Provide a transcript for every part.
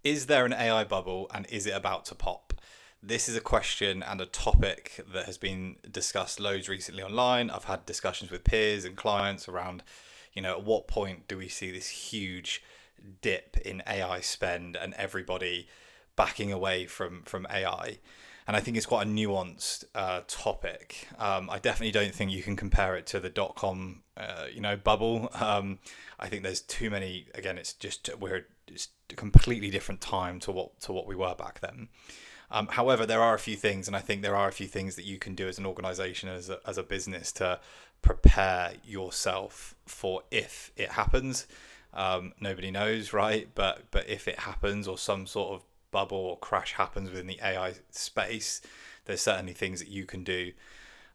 Is there an AI bubble and is it about to pop? This is a question and a topic that has been discussed loads recently online. I've had discussions with peers and clients around, at what point do we see this huge dip in AI spend and everybody backing away from AI? And I think it's quite a nuanced topic. I definitely don't think you can compare it to the dot-com, bubble. I think there's too many. Again, it's a completely different time to what we were back then. However, there are a few things, and I think there are a few things that you can do as an organization, as a business, to prepare yourself for if it happens. Nobody knows, right? But if it happens, or some sort of bubble or crash happens within the AI space, there's certainly things that you can do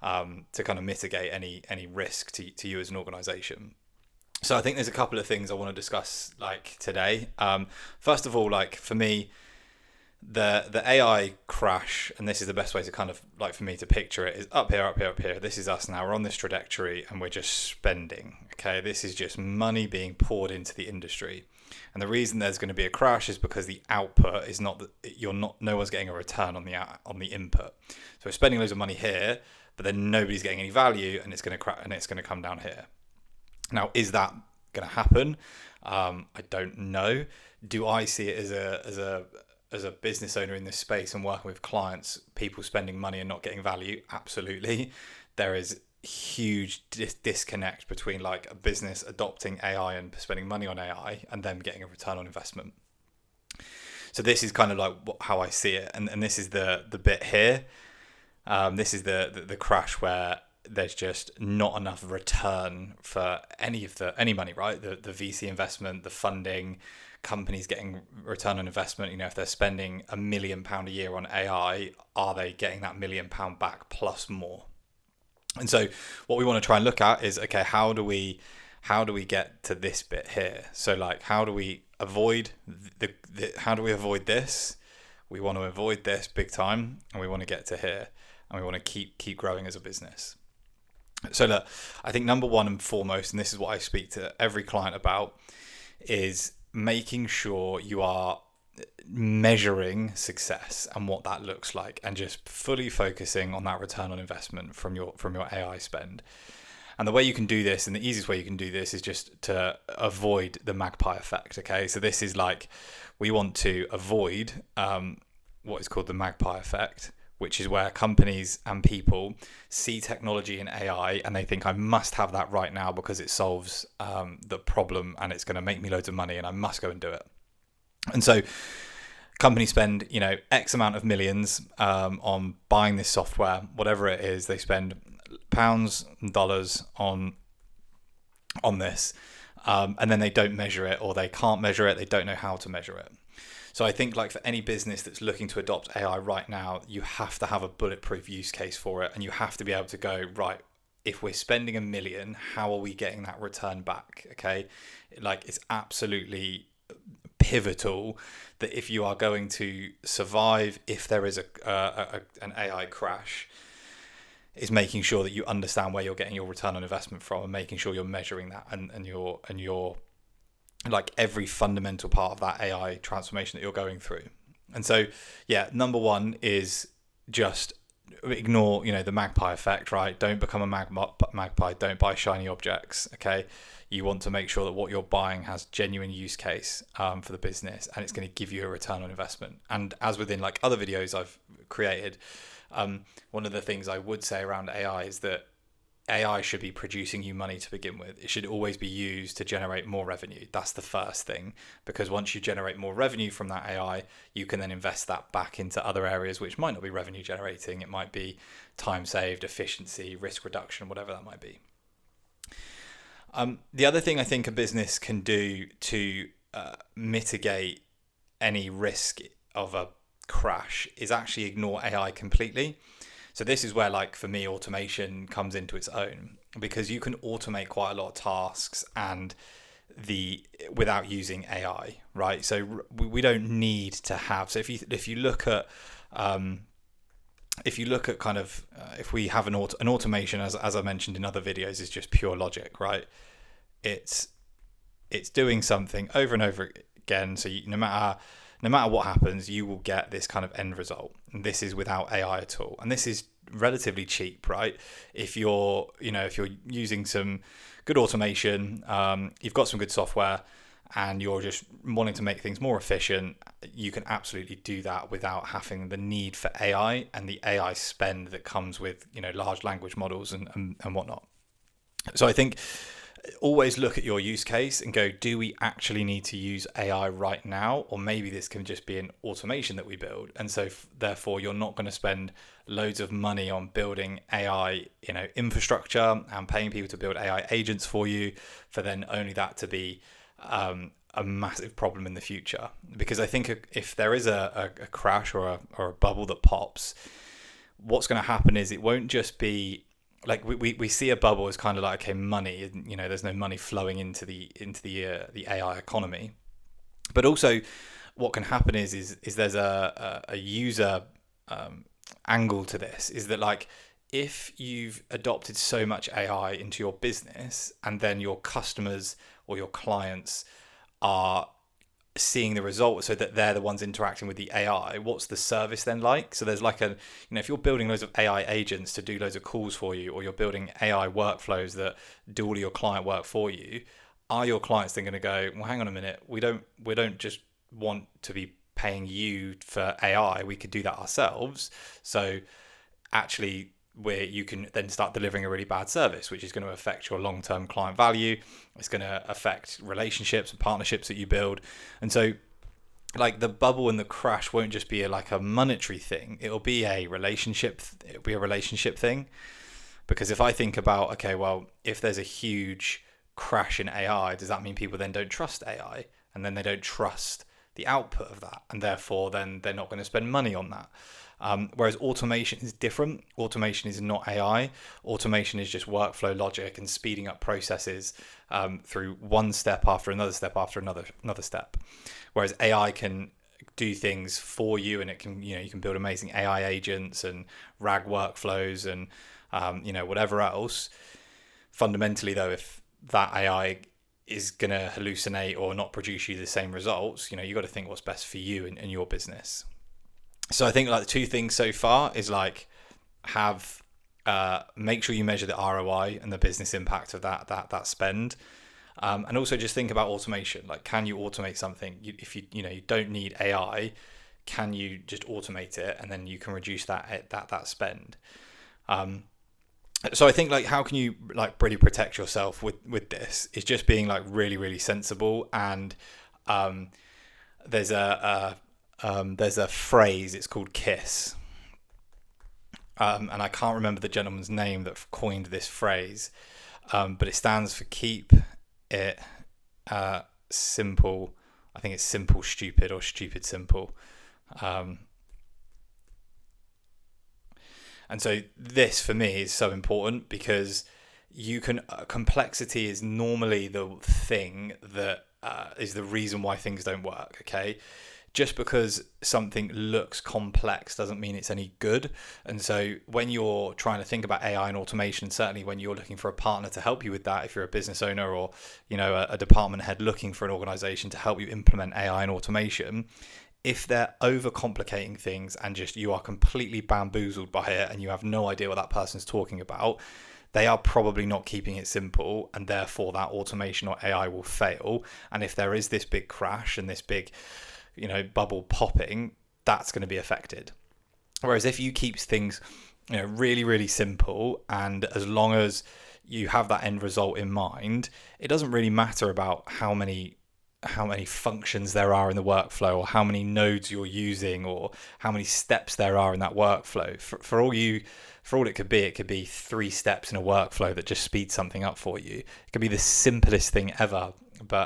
to kind of mitigate any risk to you as an organization. So I think there's a couple of things I want to discuss today. First of all, for me, the AI crash, and this is the best way to kind of for me to picture it, is up here, up here, up here. This is us now. We're on this trajectory and we're just spending. Okay, this is just money being poured into the industry. And the reason there's going to be a crash is because the output is not that no one's getting a return on the input. So we're spending loads of money here, but then nobody's getting any value, and it's going to crash, and it's going to come down here. Now, is that going to happen? I don't know. Do I see it as a business owner in this space and working with clients, people spending money and not getting value? Absolutely. There is huge disconnect between a business adopting AI and spending money on AI and them getting a return on investment. So this is kind of how I see it, and this is the bit here. This is the crash where there's just not enough return for any money, right? The VC investment, the funding, companies getting return on investment. If they're spending £1 million a year on AI, are they getting that £1 million back plus more? And so what we want to try and look at is, okay, how do we get to this bit here? So how do we avoid how do we avoid this? We want to avoid this big time, and we want to get to here, and we want to keep growing as a business. So look, I think number one and foremost, and this is what I speak to every client about, is making sure you are measuring success and what that looks like, and just fully focusing on that return on investment from your AI spend. And the way you can do this, and the easiest way you can do this, is just to avoid the magpie effect. Okay, so this is we want to avoid what is called the magpie effect, which is where companies and people see technology in AI and they think, I must have that right now because it solves the problem and it's going to make me loads of money and I must go and do it. And so companies spend, X amount of millions on buying this software, whatever it is. They spend pounds and dollars on this, and then they don't measure it, or they can't measure it. They don't know how to measure it. So I think for any business that's looking to adopt AI right now, you have to have a bulletproof use case for it, and you have to be able to go, right, if we're spending $1 million, how are we getting that return back? Okay, it's absolutely pivotal that if you are going to survive, if there is an AI crash, is making sure that you understand where you're getting your return on investment from, and making sure you're measuring that, and you're every fundamental part of that AI transformation that you're going through. And so, yeah, number one is just ignore, the magpie effect, right? Don't become a magpie. Don't buy shiny objects. Okay. You want to make sure that what you're buying has genuine use case for the business, and it's going to give you a return on investment. And as within other videos I've created, one of the things I would say around AI is that AI should be producing you money to begin with. It should always be used to generate more revenue. That's the first thing, because once you generate more revenue from that AI, you can then invest that back into other areas which might not be revenue generating. It might be time saved, efficiency, risk reduction, whatever that might be. The other thing I think a business can do to mitigate any risk of a crash is actually ignore AI completely. So this is where, for me, automation comes into its own, because you can automate quite a lot of tasks and without using AI, right? So we don't need to have. So if you look at if we have an automation, as I mentioned in other videos, is just pure logic, right? It's doing something over and over again. So no matter no matter what happens, you will get this kind of end result. And this is without AI at all. And this is relatively cheap, right? If you're using some good automation, you've got some good software, and you're just wanting to make things more efficient, you can absolutely do that without having the need for AI and the AI spend that comes with, large language models and whatnot. So I think always look at your use case and go, do we actually need to use AI right now? Or maybe this can just be an automation that we build. And so therefore you're not going to spend loads of money on building AI, infrastructure and paying people to build AI agents for you, for then only that to be a massive problem in the future. Because I think if there is a crash or a bubble that pops, what's going to happen is it won't just be like we see a bubble as kind of like, okay, money, there's no money flowing into the AI economy. But also what can happen is there's a user angle to this, is that like, if you've adopted so much AI into your business and then your customers or your clients are seeing the results, so that they're the ones interacting with the AI, what's the service then like? So there's like if you're building loads of AI agents to do loads of calls for you, or you're building AI workflows that do all your client work for you, are your clients then going to go, well, hang on a minute, we don't just want to be paying you for AI, we could do that ourselves. So actually where you can then start delivering a really bad service, which is going to affect your long-term client value. It's going to affect relationships and partnerships that you build. And so like the bubble and the crash won't just be like a monetary thing. It'll be a relationship thing. Because if I think about, okay, well, if there's a huge crash in AI, does that mean people then don't trust AI? And then they don't trust the output of that. And therefore then they're not going to spend money on that. Whereas automation is different. Automation is not AI. Automation is just workflow logic and speeding up processes through one step after another step after another step. Whereas AI can do things for you, and it can, you can build amazing AI agents and RAG workflows and whatever else. Fundamentally, though, if that AI is going to hallucinate or not produce you the same results, you got to think what's best for you and your business. So I think like the two things so far is like make sure you measure the ROI and the business impact of that spend, and also just think about automation. Like, can you automate something? If you don't need AI, can you just automate it, and then you can reduce that spend. So I think like, how can you like really protect yourself with this? Is just being like really, really sensible. And there's a phrase, it's called KISS. And I can't remember the gentleman's name that coined this phrase, but it stands for keep it simple. I think it's simple stupid, or stupid simple. And so this for me is so important, because complexity is normally the thing that is the reason why things don't work. Okay. Just because something looks complex doesn't mean it's any good. And so when you're trying to think about AI and automation, certainly when you're looking for a partner to help you with that, if you're a business owner or a department head looking for an organization to help you implement AI and automation, if they're overcomplicating things and just you are completely bamboozled by it and you have no idea what that person's talking about, they are probably not keeping it simple, and therefore that automation or AI will fail. And if there is this big crash and this big bubble popping, that's going to be affected. Whereas if you keep things really, really simple, and as long as you have that end result in mind, it doesn't really matter about how many functions there are in the workflow, or how many nodes you're using, or how many steps there are in that workflow. For all it could be 3 steps in a workflow that just speeds something up for you. It could be the simplest thing ever,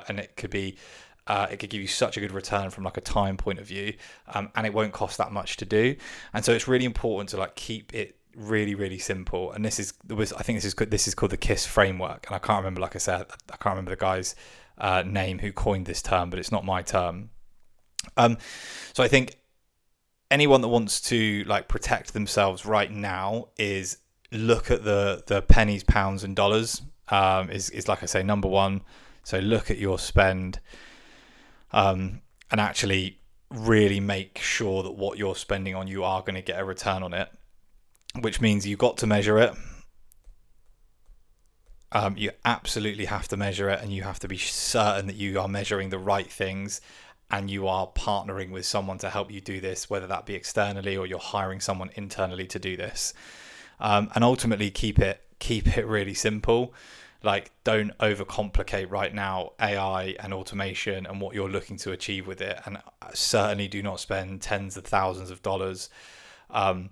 and it could be it could give you such a good return from like a time point of view, and it won't cost that much to do. And so it's really important to like keep it really, really simple. And I think this is called the KISS framework. And I can't remember, like I said, I can't remember the guy's name who coined this term, but it's not my term. So I think anyone that wants to like protect themselves right now is look at the pennies, pounds, and dollars. Is like I say, number one. So look at your spend. And actually really make sure that what you're spending on, you are going to get a return on it, which means you've got to measure it. You absolutely have to measure it, and you have to be certain that you are measuring the right things, and you are partnering with someone to help you do this, whether that be externally or you're hiring someone internally to do this. And ultimately keep it really simple. Like, don't overcomplicate right now AI and automation and what you're looking to achieve with it, and certainly do not spend tens of thousands of dollars on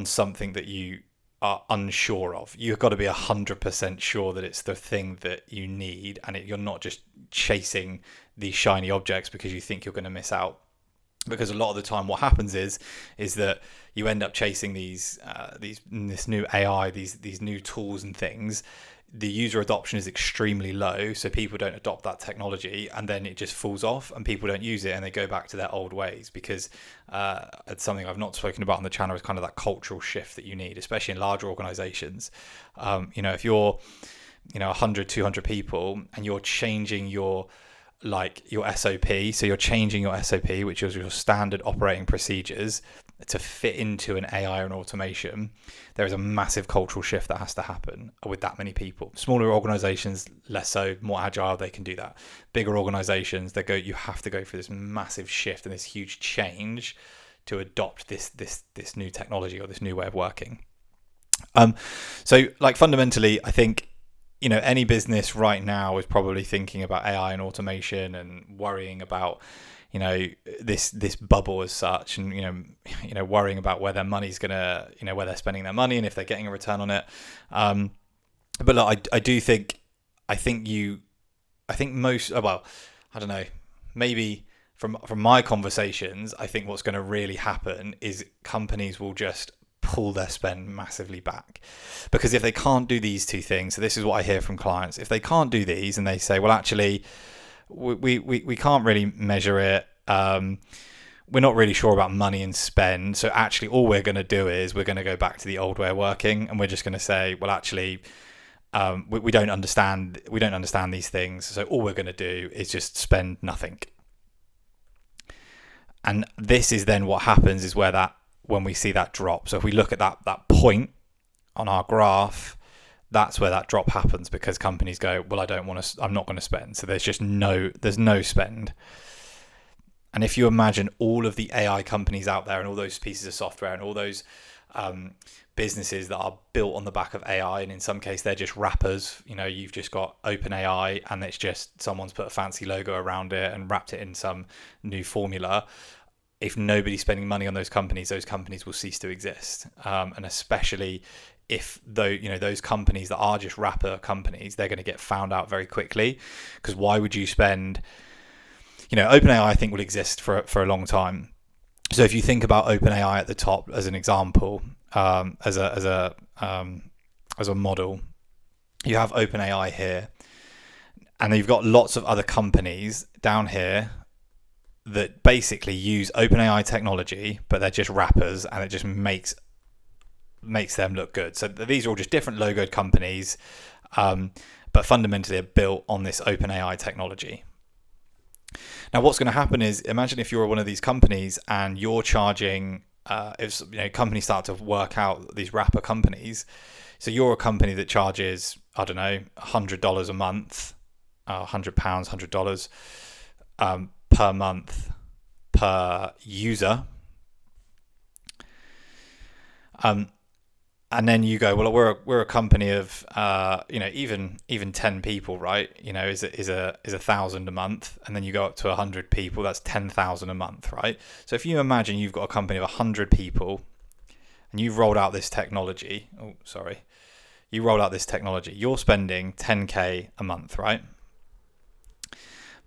something that you are unsure of. You've got to be 100% sure that it's the thing that you need, and you're not just chasing these shiny objects because you think you're going to miss out. Because a lot of the time what happens is that you end up chasing this new AI, these new tools and things. The user adoption is extremely low, so people don't adopt that technology, and then it just falls off and people don't use it, and they go back to their old ways. Because it's something I've not spoken about on the channel, is kind of that cultural shift that you need, especially in larger organizations. If you're 100, 200 people and you're changing your SOP, so you're changing your SOP, which is your standard operating procedures, to fit into an AI and automation, there is a massive cultural shift that has to happen with that many people. Smaller organizations, less so, more agile, they can do that. Bigger organizations, you have to go through this massive shift and this huge change to adopt this new technology or this new way of working. So fundamentally, I think any business right now is probably thinking about AI and automation and worrying about this bubble as such, and worrying about where their money's gonna, where they're spending their money and if they're getting a return on it. But look, I think most, well, I don't know, maybe from my conversations, I think what's going to really happen is companies will just pull their spend massively back. Because if they can't do these two things, so this is what I hear from clients, if they can't do these and they say, well, actually we can't really measure it, we're not really sure about money and spend, so actually all we're going to do is we're going to go back to the old way of working, and we're just going to say, well, actually we don't understand these things, so all we're going to do is just spend nothing. And this is then what happens, is when we see that drop. So if we look at that point on our graph, that's where that drop happens, because companies go, well, I'm not going to spend. So there's no spend. And if you imagine all of the AI companies out there and all those pieces of software and all those businesses that are built on the back of AI, and in some case they're just wrappers, you've just got OpenAI and it's just someone's put a fancy logo around it and wrapped it in some new formula. If nobody's spending money on those companies will cease to exist. And especially if those companies that are just wrapper companies, they're going to get found out very quickly. Because why would you spend, OpenAI I think will exist for a long time. So if you think about OpenAI at the top as an example, as a model, you have OpenAI here, and you've got lots of other companies down here that basically use OpenAI technology, but they're just wrappers, and it just makes them look good. So these are all just different logoed companies, but fundamentally are built on this OpenAI technology. Now, what's going to happen is, imagine if you're one of these companies and you're charging, if companies start to work out these wrapper companies. So you're a company that charges, I don't know, $100 a month, £100, $100 per month per user. And then you go, well, we're a company of even 10 people, right? Is $1,000 a month, and then you go up to 100 people, that's 10,000 a month, right? So if you imagine you've got a company of 100 people and you've rolled out this technology, you're spending 10k a month, right?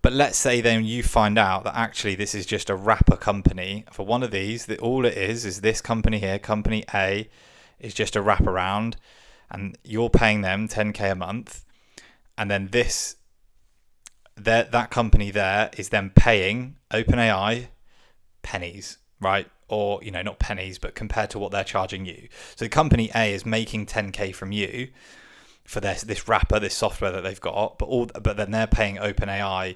But let's say then you find out that actually this is just a wrapper company for one of these, that all it is this company here, company A, is just a wraparound, and you're paying them 10k a month, and then that company there is then paying OpenAI pennies, right? Or not pennies, but compared to what they're charging you. So company A is making 10k from you for this wrapper, this software that they've got, but then they're paying OpenAI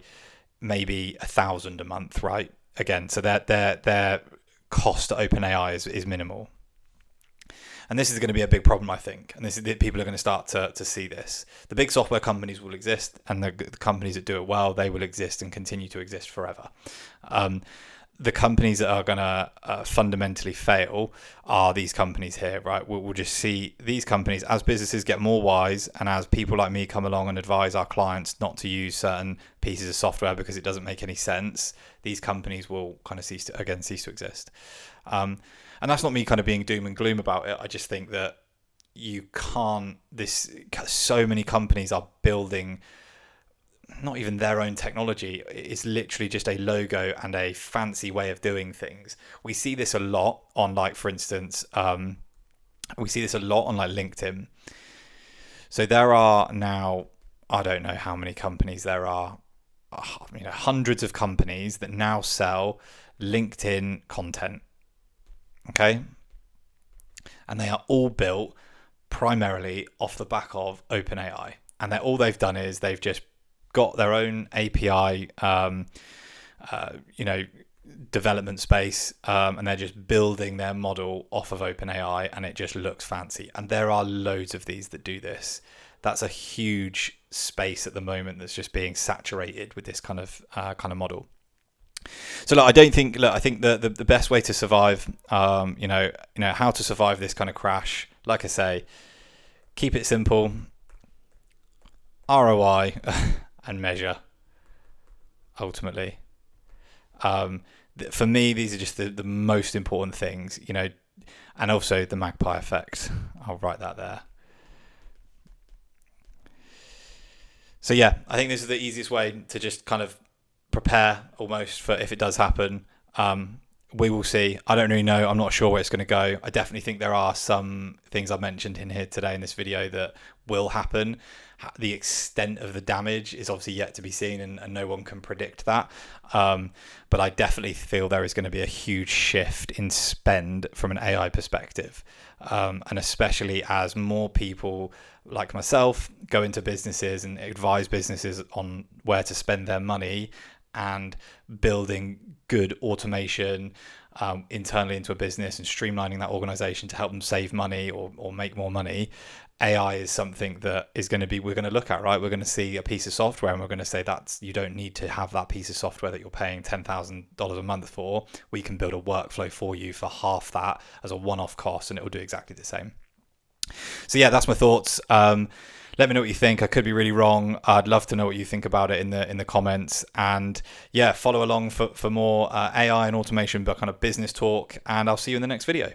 maybe $1,000 a month, right? again, so their cost to OpenAI is minimal. And this is going to be a big problem, I think. And this is people are going to start to see this. The big software companies will exist, and the companies that do it well, they will exist and continue to exist forever. The companies that are going to fundamentally fail are these companies here, right? We'll just see these companies as businesses get more wise, and as people like me come along and advise our clients not to use certain pieces of software because it doesn't make any sense. These companies will kind of cease to exist. And that's not me kind of being doom and gloom about it. I just think that so many companies are building not even their own technology. It's literally just a logo and a fancy way of doing things. We see this a lot on, like, for instance, we see this a lot on like LinkedIn. So there are now, I don't know how many companies there are, hundreds of companies that now sell LinkedIn content. Okay. And they are all built primarily off the back of OpenAI. And all they've done is they've just got their own API, development space, and they're just building their model off of OpenAI, and it just looks fancy. And there are loads of these that do this. That's a huge space at the moment that's just being saturated with this kind of model. So look, I think the best way to survive, how to survive this kind of crash, like I say, keep it simple, ROI and measure, ultimately. For me, these are just the most important things, and also the magpie effect. I'll write that there. So yeah, I think this is the easiest way to just kind of prepare almost for if it does happen. We will see. I don't really know. I'm not sure where it's going to go. I definitely think there are some things I mentioned in here today in this video that will happen. The extent of the damage is obviously yet to be seen, and no one can predict that. But I definitely feel there is going to be a huge shift in spend from an AI perspective. And especially as more people like myself go into businesses and advise businesses on where to spend their money, and building good automation internally into a business and streamlining that organization to help them save money or make more money. AI is something that is going to be, we're going to look at, right? We're going to see a piece of software and we're going to say you don't need to have that piece of software that you're paying $10,000 a month for. We can build a workflow for you for half that as a one-off cost, and it will do exactly the same. So yeah, that's my thoughts. Let me know what you think. I could be really wrong. I'd love to know what you think about it in the comments. And yeah, follow along for more AI and automation, but kind of business talk. And I'll see you in the next video.